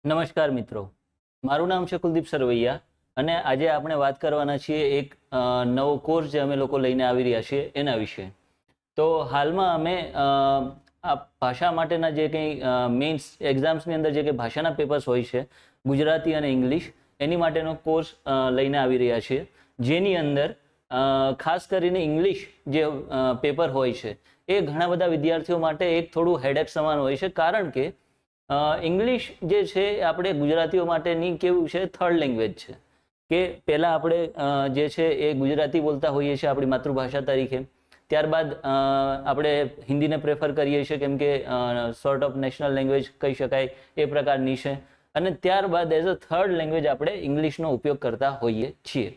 નમસ્કાર મિત્રો, મારું નામ છે કુલદીપ સરવૈયા અને આજે આપણે વાત કરવાના છીએ એક નવો કોર્સ જે અમે લોકો લઈને આવી રહ્યા છીએ એના વિશે. તો હાલમાં અમે આ ભાષા માટેના જે કંઈ મેઇન્સ એક્ઝામ્સની અંદર જે કંઈ ભાષાના પેપર્સ હોય છે ગુજરાતી અને ઇંગ્લિશ એની માટેનો કોર્સ લઈને આવી રહ્યા છીએ, જેની અંદર ખાસ કરીને ઇંગ્લિશ જે પેપર હોય છે એ ઘણા બધા વિદ્યાર્થીઓ માટે એક થોડું હેડેક સમાન હોય છે, કારણ કે ઇંગ્લિશ જે છે આપણે ગુજરાતીઓ માટેની કેવું છે, થર્ડ લેંગ્વેજ છે કે પહેલાં આપણે જે છે એ ગુજરાતી બોલતા હોઈએ છીએ આપણી માતૃભાષા તરીકે. ત્યારબાદ આપણે હિન્દીને પ્રેફર કરીએ છીએ કેમ કે સોર્ટ ઓફ નેશનલ લેંગ્વેજ કહી શકાય એ પ્રકારની છે, અને ત્યારબાદ એઝ અ થર્ડ લેંગ્વેજ આપણે ઇંગ્લિશનો ઉપયોગ કરતા હોઈએ છીએ.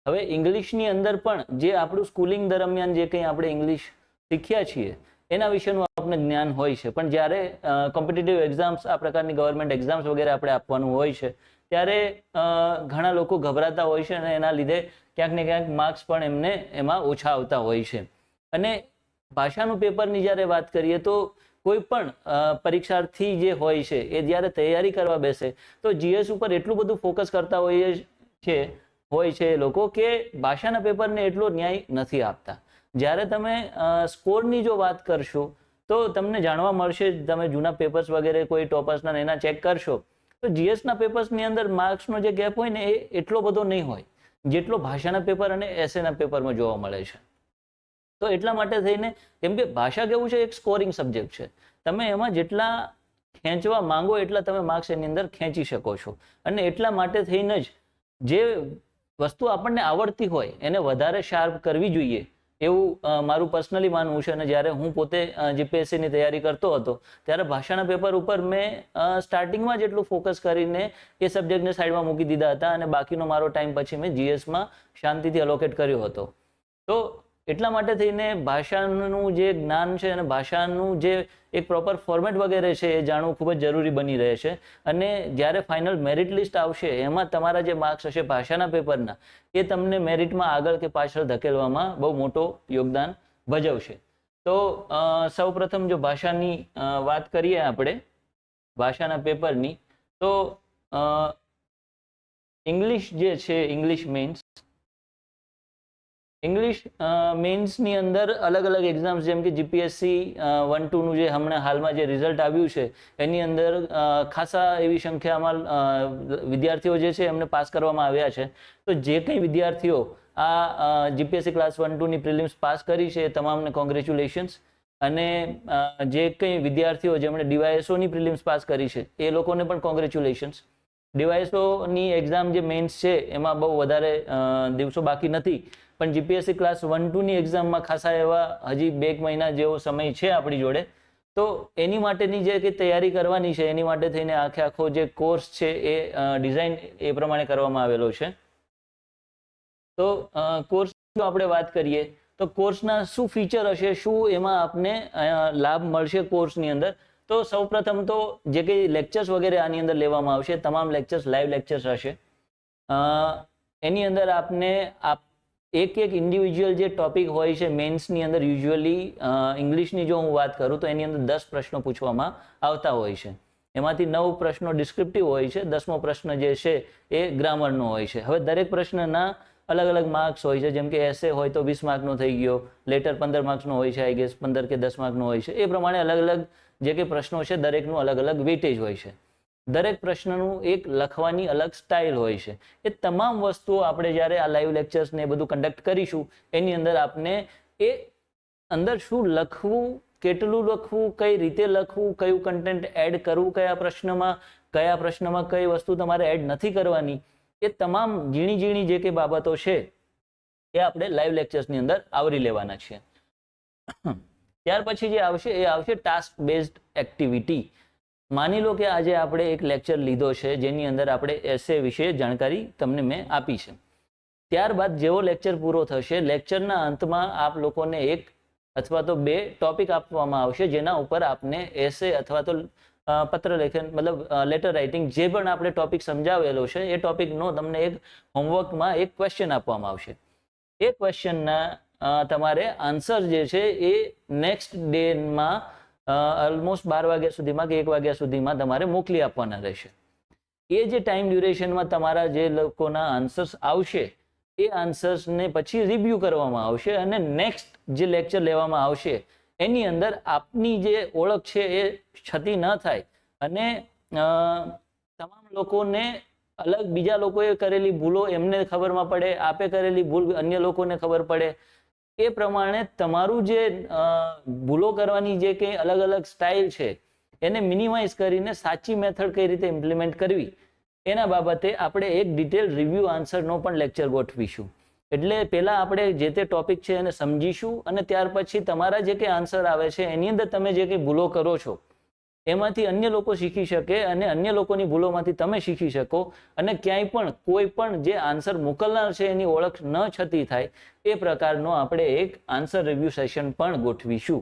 હવે ઇંગ્લિશની અંદર પણ જે આપણું સ્કૂલિંગ દરમિયાન જે કંઈ આપણે ઇંગ્લિશ શીખ્યા છીએ એના વિશેનું આપણને જ્ઞાન હોય છે, પણ જ્યારે કોમ્પિટિટિવ એક્ઝામ્સ આ પ્રકારની ગવર્મેન્ટ એક્ઝામ્સ વગેરે આપણે આપવાનું હોય છે ત્યારે ઘણા લોકો ગભરાતા હોય છે અને એના લીધે ક્યાંક ને ક્યાંક માર્ક્સ પણ એમને એમાં ઓછા આવતા હોય છે. અને ભાષાનું પેપરની જ્યારે વાત કરીએ તો કોઈ પણ પરીક્ષાર્થી જે હોય છે એ જ્યારે તૈયારી કરવા બેસે તો જીએસ ઉપર એટલું બધું ફોકસ કરતા હોય છે લોકો કે ભાષાના પેપરને એટલો ન્યાય નથી આપતા. જ્યારે તમે સ્કોરની જો વાત કરશો તો તમને જાણવા મળશે, તમે જૂના પેપર્સ વગેરે કોઈ ટોપર્સના એના ચેક કરશો તો જીએસના પેપર્સની અંદર માર્ક્સનો જે ગેપ હોય ને એ એટલો બધો નહીં હોય જેટલો ભાષાના પેપર અને એસેના પેપરમાં જોવા મળે છે. તો એટલા માટે થઈને, કેમ કે ભાષા કેવું છે, એક સ્કોરિંગ સબ્જેક્ટ છે, તમે એમાં જેટલા ખેંચવા માંગો એટલા તમે માર્ક્સ એની અંદર ખેંચી શકો છો, અને એટલા માટે થઈને જ જે વસ્તુ આપણને આવડતી હોય એને વધારે શાર્પ કરવી જોઈએ એવું મારું પર્સનલી માનવું છે. અને જ્યારે હું પોતે જીપીએસસીની તૈયારી કરતો હતો ત્યારે ભાષાના પેપર ઉપર મેં સ્ટાર્ટિંગમાં જેટલું ફોકસ કરીને એ સબ્જેક્ટને સાઈડમાં મૂકી દીધા હતા અને બાકીનો મારો ટાઈમ પછી મેં જીએસમાં શાંતિથી અલોકેટ કર્યો હતો. તો એટલા માટે થઈને ભાષાનું જે જ્ઞાન છે અને ભાષાનું જે એક પ્રોપર ફોર્મેટ વગેરે છે એ જાણવું ખૂબ જ જરૂરી બની રહે છે. અને જ્યારે ફાઇનલ મેરિટ લિસ્ટ આવશે એમાં તમારા જે માર્ક્સ હશે ભાષાના પેપરના એ તમને મેરિટમાં આગળ કે પાછળ ધકેલવામાં બહુ મોટો યોગદાન ભજવશે. તો સૌ પ્રથમ જો ભાષાની વાત કરીએ આપણે ભાષાના પેપરની, તો ઇંગ્લિશ જે છે, ઇંગ્લિશ મેઇન્સની અંદર અલગ અલગ એક્ઝામ્સ જેમ કે જીપીએસસી 1-2નું જે હમણાં હાલમાં જે રિઝલ્ટ આવ્યું છે એની અંદર ખાસા એવી સંખ્યામાં વિદ્યાર્થીઓ જે છે એમને પાસ કરવામાં આવ્યા છે. તો જે કંઈ વિદ્યાર્થીઓ આ જીપીએસસી ક્લાસ 1-2ની પ્રિલિમ્સ પાસ કરી છે એ તમામને કોંગ્રેચ્યુલેશન્સ. અને જે કંઈ વિદ્યાર્થીઓ જેમણે ડીવાયએસઓની પ્રિલિમ્સ પાસ કરી છે એ લોકોને પણ કોંગ્રેચ્યુલેશન્સ. ડીવાયએસઓની એક્ઝામ જે મેઇન્સ છે એમાં બહુ વધારે દિવસો બાકી નથી, પણ જીપીએસસી ક્લાસ 1-2ની એક્ઝામમાં ખાસા એવા હજી 2 મહિના જેવો સમય છે આપણી જોડે. તો એની માટેની જે કંઈ તૈયારી કરવાની છે એની માટે થઈને આખો જે કોર્સ છે એ ડિઝાઇન એ પ્રમાણે કરવામાં આવેલો છે. તો કોર્સની આપણે વાત કરીએ તો કોર્સના શું ફીચર હશે, શું એમાં આપને લાભ મળશે કોર્સની અંદર. તો સૌપ્રથમ તો જે કંઈ લેક્ચર્સ વગેરે આની અંદર લેવામાં આવશે તમામ લેક્ચર્સ લાઈવ લેક્ચર્સ હશે. એની અંદર આપને એક ઇન્ડિવિજ્યુઅલ જે ટોપિક હોય છે મેન્સની અંદર, યુઝ્યુઅલી ઇંગ્લિશની જો હું વાત કરું તો એની અંદર 10 પ્રશ્નો પૂછવામાં આવતા હોય છે. એમાંથી 9 પ્રશ્નો ડિસ્ક્રિપ્ટિવ હોય છે, 10મો પ્રશ્ન જે છે એ ગ્રામરનો હોય છે. હવે દરેક પ્રશ્નના અલગ અલગ માર્ક્સ હોય છે, જેમ કે એસે હોય તો 20 માર્કનો થઈ ગયો, લેટર 15 માર્ક્સનો હોય છે, આઈ ગેસ 15 કે 10 માર્કનો હોય છે. એ પ્રમાણે અલગ અલગ જે કંઈ પ્રશ્નો છે દરેકનું અલગ અલગ વેટેજ હોય છે. દરેક પ્રશ્નનું એક લખવાની અલગ સ્ટાઇલ હોય છે. એ તમામ વસ્તુઓ આપણે જ્યારે આ લાઈવ લેક્ચર્સ ને એ બધું કન્ડક્ટ કરીશું એની અંદર આપને એ અંદર શું લખવું, કેટલું લખવું, કઈ રીતે લખવું, કયું કન્ટેન્ટ એડ કરવું કયા પ્રશ્નમાં કઈ વસ્તુ તમારે એડ નથી કરવાની, એ તમામ ઝીણી જે કંઈ બાબતો છે એ આપણે લાઈવ લેક્ચર્સની અંદર આવરી લેવાના છીએ. ત્યાર પછી જે આવશે એ આવશે ટાસ્ક બેઝડ એક્ટિવિટી. માની લો કે આજે આપણે એક લેક્ચર લીધો છે જેની અંદર આપણે એસે વિશે જાણકારી તમને મેં આપી છે. ત્યારબાદ જેવો લેક્ચર પૂરો થશે, લેક્ચરના અંતમાં આપ લોકોને 1 અથવા તો 2 ટોપિક આપવામાં આવશે જેના ઉપર આપને એસે અથવા તો પત્ર લેખન મતલબ લેટર રાઇટિંગ જે પણ આપણે ટોપિક સમજાવેલો છે એ ટોપિકનો તમને એક હોમવર્કમાં એક ક્વેશ્ચન આપવામાં આવશે. એ ક્વેશ્ચનના તમારે આન્સર જે છે એ નેક્સ્ટ ડેમાં ઓલમોસ્ટ 12 વાગ્યા સુધીમાં કે 1 વાગ્યા સુધીમાં તમારે મોકલી આપવાના રહેશે. એ જે ટાઈમ ડ્યુરેશનમાં તમારા જે લોકોના આન્સર્સ આવશે એ આન્સર્સને પછી રિવ્યૂ કરવામાં આવશે અને નેક્સ્ટ જે લેક્ચર લેવામાં આવશે એની અંદર આપની જે ઓળખ છે એ ક્ષતિ ન થાય અને તમામ લોકોને અલગ બીજા લોકોએ કરેલી ભૂલો એમને ખબરમાં પડે, આપે કરેલી ભૂલ અન્ય લોકોને ખબર પડે, એ પ્રમાણે તમારું જે ભૂલો કરવાની જે કંઈ અલગ અલગ સ્ટાઇલ છે એને મિનિમાઇઝ કરીને સાચી મેથડ કઈ રીતે ઇમ્પ્લિમેન્ટ કરવી એના બાબતે આપણે એક ડિટેલ રિવ્યુ આન્સરનો પણ લેક્ચર ગોઠવીશું. એટલે પહેલા આપણે જે તે ટોપિક છે એને સમજીશું અને ત્યાર પછી તમારા જે કંઈ આન્સર આવે છે એની અંદર તમે જે કંઈ ભૂલો કરો છો એમાંથી અન્ય લોકો શીખી શકે અને અન્ય લોકોની ભૂલોમાંથી તમે શીખી શકો અને ક્યાંય પણ કોઈ પણ જે આન્સર મોકલનાર છે એની ઓળખ ન છતી થાય એ પ્રકારનો આપણે એક આન્સર રિવ્યુ સેશન પણ ગોઠવીશું.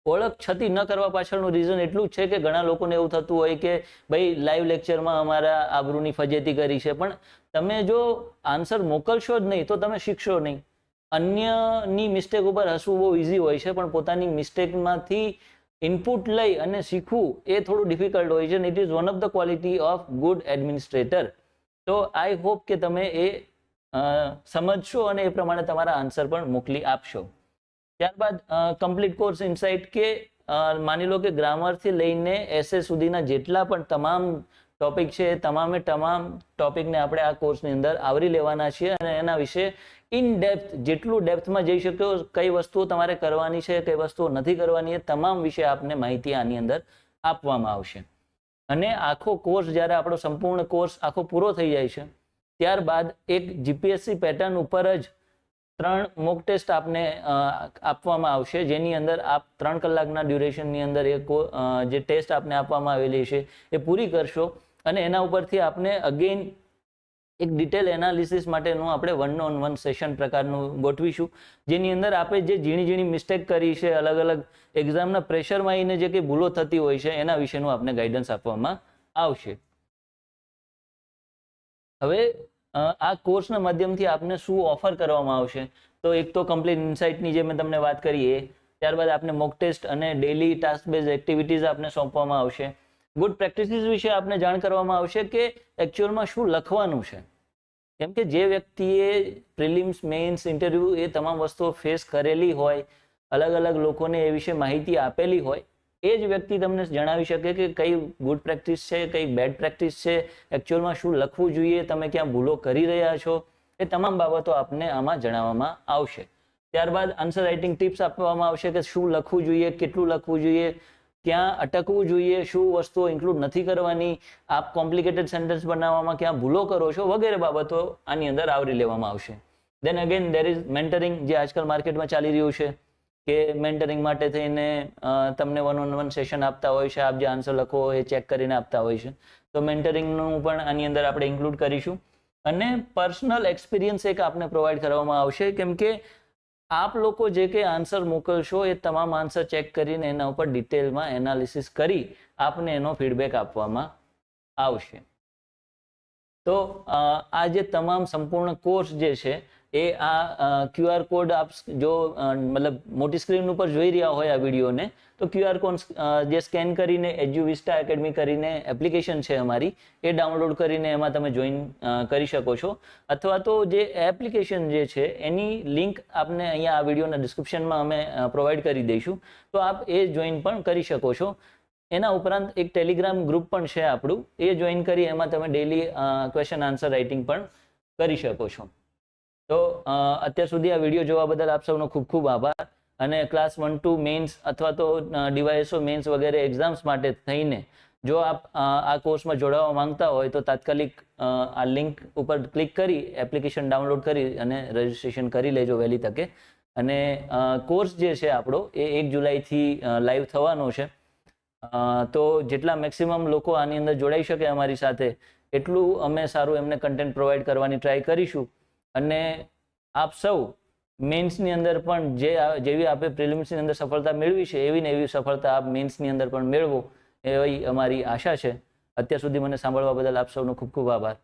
ઓળખ છતી ન કરવા પાછળનું રીઝન એટલું જ છે કે ઘણા લોકોને એવું થતું હોય કે ભાઈ લાઈવ લેક્ચરમાં અમારા આબરૂની ફજેતી કરી છે, પણ તમે જો આન્સર મોકલશો જ નહીં તો તમે શીખશો નહીં. અન્યની મિસ્ટેક ઉપર હસવું બહુ ઇઝી હોય છે, પણ પોતાની મિસ્ટેકમાંથી ઇનપુટ લઈ અને શીખવું એ થોડું ડિફિકલ્ટ હોય છે. It is one of the quality of good administrator. તો આઈ હોપ કે તમે એ સમજશો અને એ પ્રમાણે તમારા આન્સર પણ મોકલી આપશો. ત્યારબાદ કમ્પ્લીટ કોર્સ ઇનસાઇટ કે માની લો કે ગ્રામરથી લઈને એસે સુધીના જેટલા પણ તમામ ટોપિક છે એ તમામે તમામ ટોપિકને આપણે આ કોર્સની અંદર આવરી લેવાના છીએ અને એના વિશે ઇન ડેપ્થ જેટલું ડેપ્થમાં જઈ શકો કઈ વસ્તુઓ તમારે કરવાની છે, કઈ વસ્તુઓ નથી કરવાની, એ તમામ વિશે આપને માહિતી આની અંદર આપવામાં આવશે. અને આખો કોર્સ જ્યારે આપણો સંપૂર્ણ કોર્સ આખો પૂરો થઈ જાય છે ત્યારબાદ એક જીપીએસસી પેટર્ન ઉપર જ 3 મોક ટેસ્ટ આપને આપવામાં આવશે, જેની અંદર આપ 3 કલાકના ડ્યુરેશનની અંદર જે ટેસ્ટ આપને આપવામાં આવેલી છે એ પૂરી કરશો અને એના ઉપરથી આપને અગેન એક ડિટેલ એનાલિસિસ માટેનું આપણે 1-on-1 સેશન પ્રકારનું ગોઠવીશું, જેની અંદર આપણે જે ઝીણી ઝીણી મિસ્ટેક કરી છે, અલગ અલગ એક્ઝામના પ્રેશરમાં આવીને જે કંઈ ભૂલો થતી હોય છે એના વિશેનું આપને ગાઈડન્સ આપવામાં આવશે. હવે આ કોર્સના માધ્યમથી આપને શું ઓફર કરવામાં આવશે, તો એક તો કમ્પ્લીટ ઇનસાઇટની જે મેં તમને વાત કરી એ, ત્યારબાદ આપને મોક ટેસ્ટ અને ડેલી ટાસ્ક બેઝ એક્ટિવિટીઝ આપને સોંપવામાં આવશે. ગુડ પ્રેક્ટિસીસ વિશે આપને જાણ કરવામાં આવશે કે એકચ્યુઅલમાં શું લખવાનું છે, કેમ કે જે વ્યક્તિએ પ્રિલિમ્સ, મેઇન્સ, ઇન્ટરવ્યૂ એ તમામ વસ્તુઓ ફેસ કરેલી હોય, અલગ અલગ લોકોને એ વિશે માહિતી આપેલી હોય, એ જ વ્યક્તિ તમને જણાવી શકે કે કઈ ગુડ પ્રેક્ટિસ છે, કઈ બેડ પ્રેક્ટિસ છે, એકચ્યુઅલમાં શું લખવું જોઈએ, તમે ક્યાં ભૂલો કરી રહ્યા છો, એ તમામ બાબતો આપને આમાં જણાવવામાં આવશે. ત્યારબાદ આન્સર રાઇટિંગ ટિપ્સ આપવામાં આવશે કે શું લખવું જોઈએ, કેટલું લખવું જોઈએ, ક્યાં અટકવું જોઈએ, શું વસ્તુઓ ઇન્ક્લુડ નથી કરવાની, આપ કોમ્પ્લિકેટેડ સેન્ટેન્સ બનાવવામાં ક્યાં ભૂલો કરો છો, વગેરે બાબતો આની અંદર આવરી લેવામાં આવશે. દેન અગેન દેર ઇઝ મેન્ટરિંગ, જે આજકાલ માર્કેટમાં ચાલી રહ્યું છે કે મેન્ટરિંગ માટે થઈને તમને 1-on-1 સેશન આપતા હોય છે, આપ જે આન્સર લખો એ ચેક કરીને આપતા હોય છે, તો મેન્ટરિંગનું પણ આની અંદર આપણે ઇન્ક્લુડ કરીશું. અને પર્સનલ એક્સપિરિયન્સ એક આપને પ્રોવાઈડ કરવામાં આવશે, કેમ કે આપ લોકો જે કંઈ આન્સર મોકલશો એ તમામ આન્સર ચેક કરીને એના ઉપર ડિટેલમાં એનાલિસિસ કરી આપને એનો ફીડબેક આપવામાં આવશે. તો આ જે તમામ સંપૂર્ણ કોર્સ જે છે એ આ QR કોડ આપ જો મતલબ મોટી સ્ક્રીન ઉપર જોઈ રહ્યા હોય આ વિડીયોને, તો QR કોડ જે સ્કેન કરીને એજ્યુવિસ્ટા એકેડમી કરીને એપ્લિકેશન છે અમારી, એ ડાઉનલોડ કરીને એમાં તમે જોઈન કરી શકો છો. અથવા તો જે એપ્લિકેશન જે છે એની લિંક આપને અહીંયા આ વિડીયોના ડિસ્ક્રિપ્શનમાં અમે પ્રોવાઈડ કરી દઈશું, તો આપ એ જોઈન પણ કરી શકો છો. એના ઉપરાંત એક ટેલિગ્રામ ગ્રુપ પણ છે આપણું, એ જોઈન કરી એમાં તમે ડેલી ક્વેશ્ચન આન્સર રાઇટિંગ પણ કરી શકો છો. તો અત્યાર સુધી આ વિડીયો જોવા બદલ આપ સૌનો ખૂબ ખૂબ આભાર. અને ક્લાસ 1-2 મેઇન્સ અથવા તો ડીવાયએસઓ મેઇન્સ વગેરે એક્ઝામ્સ માટે થઈને જો આપ આ કોર્સમાં જોડાવા માંગતા હોય તો તાત્કાલિક આ લિંક ઉપર ક્લિક કરી એપ્લિકેશન ડાઉનલોડ કરી અને રજિસ્ટ્રેશન કરી લેજો વહેલી તકે. અને કોર્સ જે છે આપણો એ 1 જુલાઈથી લાઈવ થવાનો છે, તો જેટલા મેક્સિમમ લોકો આની અંદર જોડાઈ શકે અમારી સાથે એટલું અમે સારું એમને કન્ટેન્ટ પ્રોવાઈડ કરવાની ટ્રાય કરીશું. અને આપ સૌ મેન્સની અંદર પણ જેવી આપે પ્રિલિમ્સની અંદર સફળતા મેળવી છે એવી ને એવી સફળતા આપ મેન્સની અંદર પણ મેળવો એવી અમારી આશા છે. અત્યાર સુધી મને સાંભળવા બદલ આપ સૌનો ખૂબ ખૂબ આભાર.